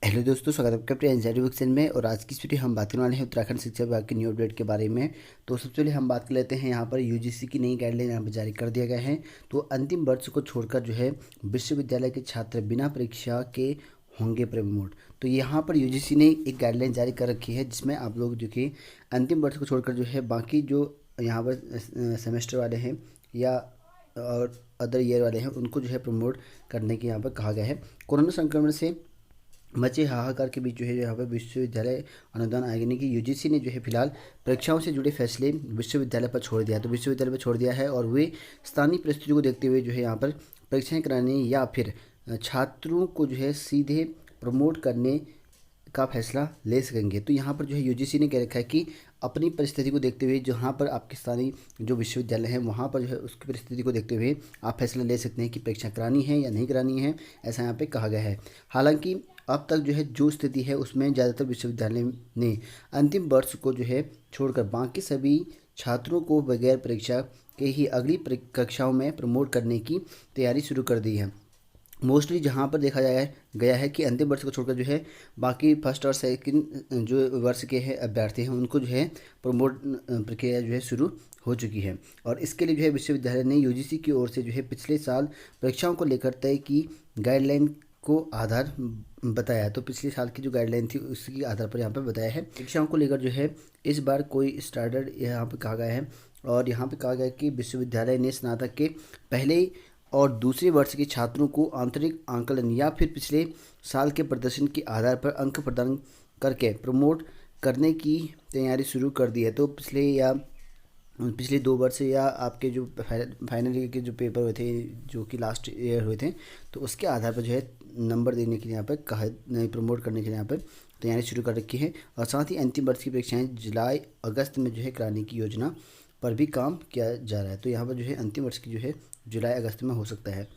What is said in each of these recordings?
Hello दोस्तों, स्वागत है आपका अपने एनसीईआरटी विक्सन में। और आज की इस वीडियो हम बात करने वाले हैं उत्तराखंड शिक्षा विभाग के न्यू अपडेट के बारे में। तो सबसे पहले हम बात कर लेते हैं, यहाँ पर यूजीसी की नई गाइडलाइन यहाँ पर जारी कर दिया गया है। तो अंतिम वर्ष को छोड़कर जो है विश्वविद्यालय के छात्र बिना परीक्षा के होंगे प्रमोट। तो यहाँ पर यूजीसी ने एक गाइडलाइन जारी कर रखी है, जिसमें आप लोग जो कि अंतिम वर्ष को छोड़कर जो है बाकी जो यहाँ पर सेमेस्टर वाले हैं या और अदर ईयर वाले हैं, उनको जो है प्रमोट करने के यहाँ पर कहा गया है। कोरोना संक्रमण से मचे हाहाकार के बीच जो है यहाँ पर विश्वविद्यालय अनुदान आयोग ने कि यूजीसी ने जो है फिलहाल परीक्षाओं से जुड़े फैसले विश्वविद्यालय पर छोड़ दिया। तो विश्वविद्यालय पर छोड़ दिया है और वे स्थानीय परिस्थितियों को देखते हुए जो है यहाँ पर परीक्षाएं कराने या फिर छात्रों को जो है सीधे प्रमोट करने का फैसला ले सकेंगे। तो यहाँ पर जो है यूजीसी ने कह रखा है कि अपनी परिस्थिति को देखते हुए जहाँ पर आपके स्थानीय जो विश्वविद्यालय है वहाँ पर जो है उसकी परिस्थिति को देखते हुए आप फैसला ले सकते हैं कि परीक्षा करानी है या नहीं करानी है, ऐसा यहाँ पे कहा गया है। हालांकि अब तक जो है जो स्थिति है उसमें ज़्यादातर विश्वविद्यालय ने अंतिम वर्ष को जो है छोड़कर बाकी सभी छात्रों को बगैर परीक्षा के ही अगली कक्षाओं में प्रमोट करने की तैयारी शुरू कर दी है। मोस्टली जहाँ पर देखा गया है कि अंतिम वर्ष को छोड़कर जो है बाकी फर्स्ट और सेकंड जो वर्ष के हैं अभ्यर्थी हैं उनको जो है प्रमोट प्रक्रिया जो है शुरू हो चुकी है। और इसके लिए जो है विश्वविद्यालय ने यूजीसी की ओर से जो है पिछले साल परीक्षाओं को लेकर तय की गाइडलाइन को आधार बताया। तो पिछले साल की जो गाइडलाइन थी उसके आधार पर यहाँ पर बताया है। परीक्षाओं को लेकर जो है इस बार कोई स्टैंडर्ड यहाँ पर कहा गया है और यहाँ पर कहा गया कि विश्वविद्यालय ने स्नातक के पहले और दूसरे वर्ष के छात्रों को आंतरिक आंकलन या फिर पिछले साल के प्रदर्शन के आधार पर अंक प्रदान करके प्रमोट करने की तैयारी शुरू कर दी है। तो पिछले 2 वर्ष या आपके जो फाइनल ईयर के जो पेपर हुए थे जो कि लास्ट ईयर हुए थे, तो उसके आधार पर जो है नंबर देने के लिए यहाँ पर प्रमोट करने के लिए यहाँ पर तैयारी शुरू कर रखी है। और साथ ही अंतिम वर्ष की परीक्षाएँ जुलाई अगस्त में जो है कराने की योजना पर भी काम किया जा रहा है। तो यहाँ पर जो है अंतिम वर्ष की जो है जुलाई अगस्त में हो सकता है।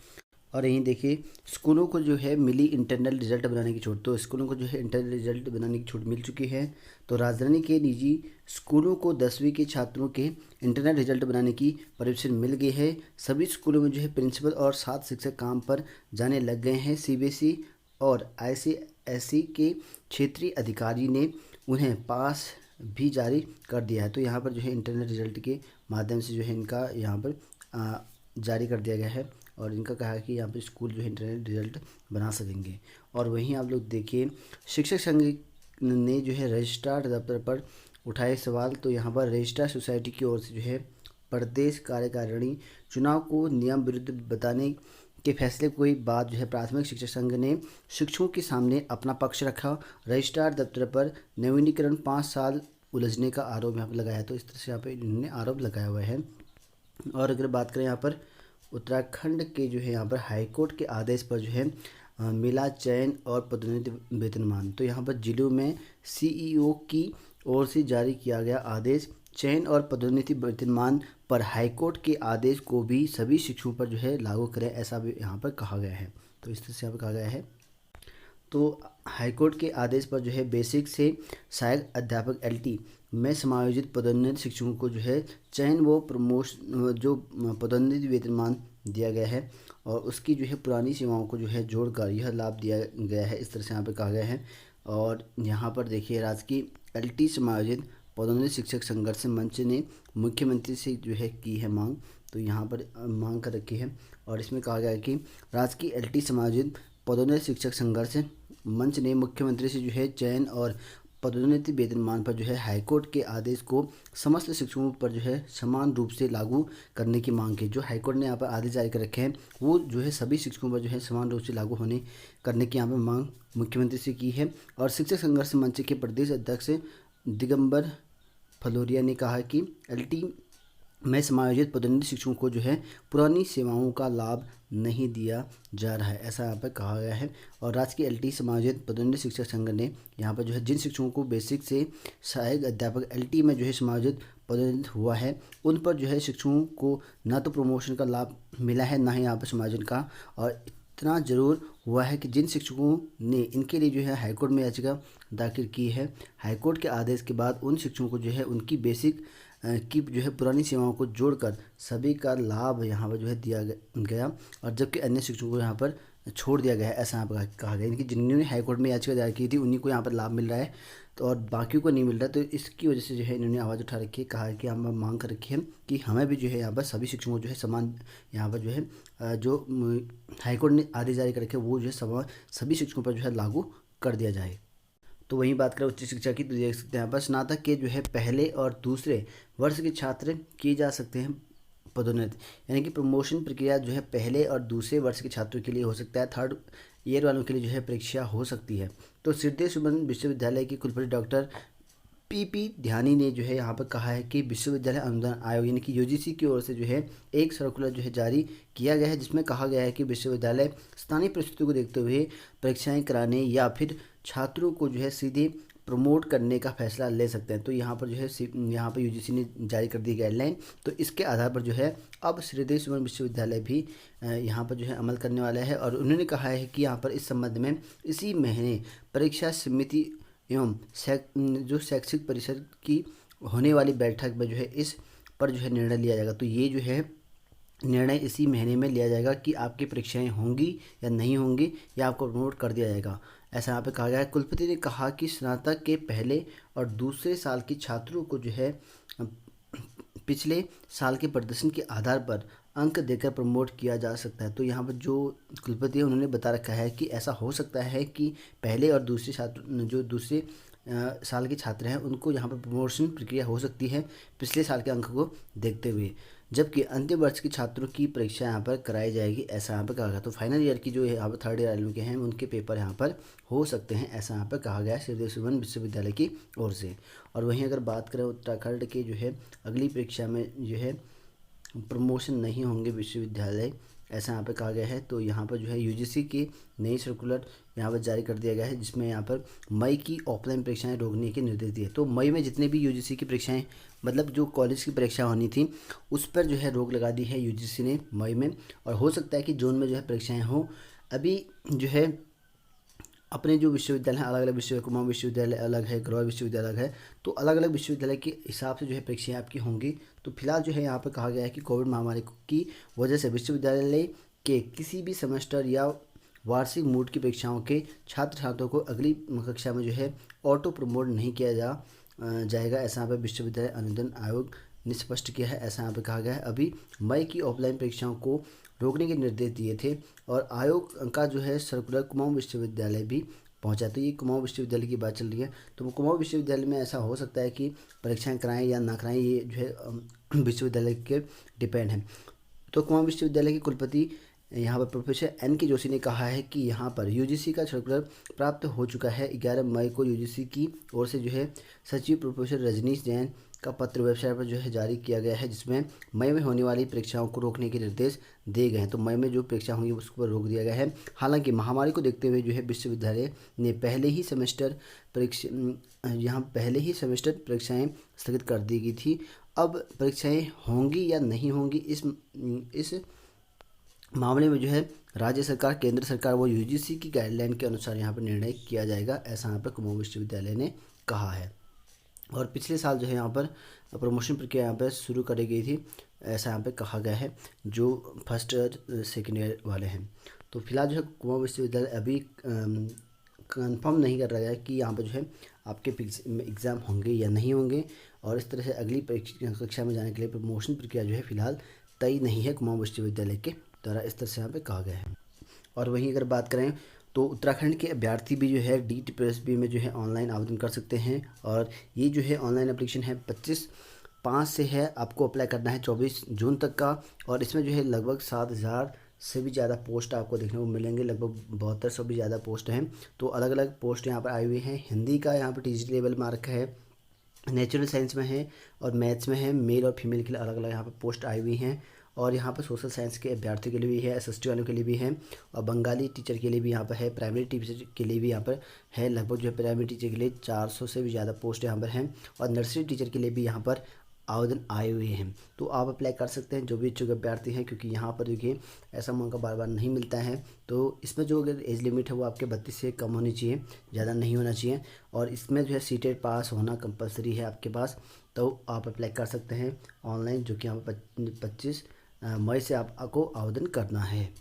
और यहीं देखिए स्कूलों को जो है मिली इंटरनल रिजल्ट बनाने की छूट। तो स्कूलों को जो है इंटरनल रिजल्ट बनाने की छूट मिल चुकी है। तो राजधानी के निजी स्कूलों को 10वीं के छात्रों के इंटरनल रिजल्ट बनाने की परमिशन मिल गई है। सभी स्कूलों में जो है प्रिंसिपल और 7 शिक्षक काम पर जाने लग गए हैं। सीबीएसई और आईसीएसई के क्षेत्रीय अधिकारी ने उन्हें पास भी जारी कर दिया है। तो यहाँ पर जो है इंटरनल रिजल्ट के माध्यम से जो है इनका यहाँ पर जारी कर दिया गया है और इनका कहा है कि यहाँ पर स्कूल जो है इंटरनल रिजल्ट बना सकेंगे। और वहीं आप लोग देखिए शिक्षक संघ ने जो है रजिस्ट्रार दफ्तर पर उठाए सवाल। तो यहाँ पर रजिस्ट्रार सोसाइटी की ओर से जो है प्रदेश कार्यकारिणी चुनाव को नियम विरुद्ध बताने के फैसले के बाद जो है प्राथमिक शिक्षक संघ ने शिक्षकों के सामने अपना पक्ष रखा। रजिस्ट्रार दफ्तर पर नवीनीकरण 5 साल उलझने का आरोप यहाँ पर लगाया है। तो इस तरह से यहाँ पर इन्होंने आरोप लगाया हुआ है। और अगर बात करें यहाँ पर उत्तराखंड के जो है यहाँ पर हाईकोर्ट के आदेश पर जो है मिला चयन और पदोन्नति वेतनमान। तो यहाँ पर जिलों में सीईओ की ओर से जारी किया गया आदेश चयन और पदोन्नति वेतनमान पर हाईकोर्ट के आदेश को भी सभी शिक्षकों पर जो है लागू करें, ऐसा भी यहाँ पर कहा गया है। तो इस तरह से यहाँ पर कहा गया है। तो हाईकोर्ट के आदेश पर जो है बेसिक से सहायक अध्यापक एलटी में समायोजित पदोन्नत शिक्षकों को जो है चयन व प्रमोशन जो पदोन्नति वेतनमान दिया गया है और उसकी जो है पुरानी सेवाओं को जो है जोड़कर यह लाभ दिया गया है, इस तरह से यहाँ पे कहा गया है। और यहाँ पर देखिए राजकीय एलटी समायोजित पदोन्नत शिक्षक संघर्ष मंच ने मुख्यमंत्री से जो है की है मांग। तो यहाँ पर मांग कर रखी है और इसमें कहा गया है कि राजकीय एलटी समायोजित पदोन्नत शिक्षक संघर्ष मंच ने मुख्यमंत्री से जो है चयन और पदोन्नति वेतनमान पर जो है हाईकोर्ट के आदेश को समस्त शिक्षकों पर जो है समान रूप से लागू करने की मांग की। जो हाईकोर्ट ने यहाँ पर आदेश जारी कर रखे हैं वो जो है सभी शिक्षकों पर जो है समान रूप से लागू करने की यहाँ पर मांग मुख्यमंत्री से की है। और शिक्षक संघर्ष मंच के प्रदेश अध्यक्ष दिगंबर फलोरिया ने कहा कि एलटी में समायोजित पदोन्नति शिक्षकों को जो है पुरानी सेवाओं का लाभ नहीं दिया जा रहा है, ऐसा यहाँ पर कहा गया है। और राजकीय एलटी समायोजित पदोन्नति शिक्षक संघ ने यहाँ पर जो है जिन शिक्षकों को बेसिक से सहायक अध्यापक एलटी में जो है समायोजित पदोन्नति हुआ है उन पर जो है शिक्षकों को न तो प्रमोशन का लाभ मिला है, ना ही यहाँ पर समायोजन का। और इतना जरूर हुआ है कि जिन शिक्षकों ने इनके लिए जो है हाईकोर्ट में याचिका दाखिल की है, हाईकोर्ट के आदेश के बाद उन शिक्षकों को जो है उनकी बेसिक की जो है पुरानी सेवाओं को जोड़कर सभी का लाभ यहाँ पर जो है दिया गया और जबकि अन्य शिक्षकों को यहाँ पर छोड़ दिया गया है, ऐसा यहाँ पर कहा गया है। कि जिन्होंने हाईकोर्ट में याचिका दायर की थी उन्हीं को यहाँ पर लाभ मिल रहा है, तो और बाकियों को नहीं मिल रहा। तो इसकी वजह से जो है इन्होंने आवाज़ उठा रखी है, कहा है कि हम मांग कर रखी है कि हमें भी जो है यहाँ पर सभी शिक्षकों को जो है समान, यहाँ पर जो है जो हाईकोर्ट ने आदेश जारी कर रखे वो जो है समान सभी शिक्षकों पर जो है लागू कर दिया जाए। तो वहीं बात करें उच्च शिक्षा की, तो देख सकते हैं यहाँ पर स्नातक के जो है पहले और दूसरे वर्ष के छात्र किए जा सकते हैं पदोन्नति, यानी कि प्रमोशन प्रक्रिया जो है पहले और दूसरे वर्ष के छात्रों के लिए हो सकता है, थर्ड ईयर वालों के लिए जो है परीक्षा हो सकती है। तो श्रीदेव सुमन विश्वविद्यालय के कुलपति डॉक्टर पी ध्यानी ने जो है यहाँ पर कहा है कि विश्वविद्यालय अनुदान आयोग यानी कि यूजीसी की ओर से जो है एक सर्कुलर जो है जारी किया गया है, जिसमें कहा गया है कि विश्वविद्यालय स्थानीय परिस्थितियों को देखते हुए परीक्षाएं कराने या फिर छात्रों को जो है सीधे प्रमोट करने का फैसला ले सकते हैं। तो यहाँ पर जो है यहाँ पर यूजीसी ने जारी कर दी गाइडलाइन, तो इसके आधार पर जो है अब श्रीदेव सुमन विश्वविद्यालय भी यहाँ पर जो है अमल करने वाला है। और उन्होंने कहा है कि यहाँ पर इस संबंध में इसी महीने परीक्षा समिति एवं जो शैक्षिक परिषद की होने वाली बैठक में जो है इस पर जो है निर्णय लिया जाएगा। तो ये जो है निर्णय इसी महीने में लिया जाएगा कि आपकी परीक्षाएं होंगी या नहीं होंगी, या आपको प्रमोट कर दिया जाएगा, ऐसा यहाँ पे कहा गया है। कुलपति ने कहा कि स्नातक के पहले और दूसरे साल के छात्रों को जो है पिछले साल के प्रदर्शन के आधार पर अंक देकर प्रमोट किया जा सकता है। तो यहाँ पर जो कुलपति है उन्होंने बता रखा है कि ऐसा हो सकता है कि पहले और दूसरे छात्र जो दूसरे साल के छात्र हैं उनको यहाँ पर प्रमोशन प्रक्रिया हो सकती है पिछले साल के अंक को देखते हुए, जबकि अंतिम वर्ष के छात्रों की परीक्षा यहाँ पर कराई जाएगी, ऐसा यहाँ पर कहा गया। तो फाइनल ईयर की जो यहाँ पर थर्ड ईयर वालों के हैं उनके पेपर यहाँ पर हो सकते हैं, ऐसा यहाँ पर कहा गया है श्रीदेव सुमन विश्वविद्यालय की ओर से। और वहीं अगर बात करें उत्तराखंड के जो है अगली परीक्षा में जो है प्रमोशन नहीं होंगे विश्वविद्यालय, ऐसा यहाँ पर कहा गया है। तो यहाँ पर जो है यूजीसी की नई सर्कुलर यहाँ पर जारी कर दिया गया है, जिसमें यहाँ पर मई की ऑफलाइन परीक्षाएं रोकने के निर्देश दिए। तो मई में जितने भी यूजीसी की परीक्षाएं मतलब जो कॉलेज की परीक्षा होनी थी उस पर जो है रोक लगा दी है यूजीसी ने मई में, और हो सकता है कि जून में जो है परीक्षाएँ हों। अभी जो है अपने जो विश्वविद्यालय हैं अलग अलग विश्वविद्यालय, कुमाऊं विश्वविद्यालय अलग है, गढ़वा विश्वविद्यालय अलग है, तो अलग अलग विश्वविद्यालय के हिसाब से जो है परीक्षाएं आपकी होंगी। तो फिलहाल जो है यहाँ पर कहा गया है कि कोविड महामारी की वजह से विश्वविद्यालय के किसी भी सेमेस्टर या वार्षिक मूड की परीक्षाओं के छात्र छात्रों को अगली कक्षा में जो है ऑटो प्रमोट नहीं किया जाएगा, ऐसा यहाँ पर विश्वविद्यालय अनुदान आयोग ने स्पष्ट किया है, ऐसा यहाँ पर कहा गया है। अभी मई की ऑफलाइन परीक्षाओं को रोकने के निर्देश दिए थे और आयोग का जो है सर्कुलर कुमाऊं विश्वविद्यालय भी पहुंचा। तो ये कुमाऊं विश्वविद्यालय की बात चल रही है, तो कुमाऊं विश्वविद्यालय में ऐसा हो सकता है कि परीक्षाएं कराएं या ना कराएं, ये जो है विश्वविद्यालय के डिपेंड है। तो कुमाऊं विश्वविद्यालय के कुलपति यहाँ पर प्रोफेसर NK जोशी ने कहा है कि यहाँ पर यूजीसी का सर्कुलर प्राप्त हो चुका है। 11 मई को यूजीसी की ओर से जो है सचिव प्रोफेसर रजनीश जैन का पत्र वेबसाइट पर जो है जारी किया गया है, जिसमें मई में होने वाली परीक्षाओं को रोकने के निर्देश दिए गए हैं। तो मई में जो परीक्षा होंगी उसको रोक दिया गया है। हालांकि महामारी को देखते हुए जो है विश्वविद्यालय ने पहले ही सेमेस्टर परीक्षाएं स्थगित कर दी गई थी। अब परीक्षाएं होंगी या नहीं होंगी इस मामले में जो है राज्य सरकार, केंद्र सरकार वो यूजीसी की गाइडलाइन के अनुसार यहाँ पर निर्णय किया जाएगा, ऐसा यहाँ पर कुमाऊं विश्वविद्यालय ने कहा है। और पिछले साल जो है यहाँ पर प्रमोशन प्रक्रिया यहाँ पर शुरू करी गई थी, ऐसा यहाँ पे कहा गया है जो फर्स्ट ईयर सेकेंड ईयर वाले हैं। तो फिलहाल जो है कुमाऊं विश्वविद्यालय अभी कंफर्म नहीं कर रहा है कि यहाँ पर जो है आपके एग्ज़ाम होंगे या नहीं होंगे, और इस तरह से अगली कक्षा में जाने के लिए प्रमोशन प्रक्रिया जो है फिलहाल तय नहीं है कुमाऊं विश्वविद्यालय के द्वारा, इस तरह से यहाँ पे कहा गया है। और वहीं अगर बात करें तो उत्तराखंड के अभ्यर्थी भी जो है DTPSB में जो है ऑनलाइन आवेदन कर सकते हैं, और ये जो है ऑनलाइन एप्लीकेशन है 25/5 से है, आपको अप्लाई करना है 24 जून तक का। और इसमें जो है लगभग 7,000 से भी ज़्यादा पोस्ट आपको देखने को मिलेंगे, लगभग 7200 भी ज़्यादा पोस्ट हैं। तो अलग अलग पोस्ट यहाँ पर आई हुई हैं। हिंदी का यहाँ पर TGT लेवल में रखा है, नेचुरल साइंस में है और मैथ्स में है, मेल और फीमेल के लिए अलग अलग यहाँ पर पोस्ट आई हुई हैं। और यहाँ पर सोशल साइंस के अभ्यर्थियों के लिए भी है, SST वालों के लिए भी है, और बंगाली टीचर के लिए भी यहाँ पर है, प्राइमरी टीचर के लिए भी यहाँ पर है। लगभग जो है प्राइमरी टीचर के लिए 400 से भी ज़्यादा पोस्ट यहाँ पर हैं, और नर्सरी टीचर के लिए भी यहाँ पर आवेदन आए हुए हैं। तो आप अप्लाई कर सकते हैं जो भी इच्छुक अभ्यर्थी हैं, क्योंकि यहाँ पर देखिए ऐसा मौका बार बार नहीं मिलता है। तो इसमें जो अगर एज लिमिट है वो आपके 32 से कम होनी चाहिए, ज़्यादा नहीं होना चाहिए, और इसमें जो है सीटेट पास होना कंपलसरी है आपके पास। तो आप अप्लाई कर सकते हैं ऑनलाइन, जो कि यहाँ पर 25 मई से आपको आवेदन करना है।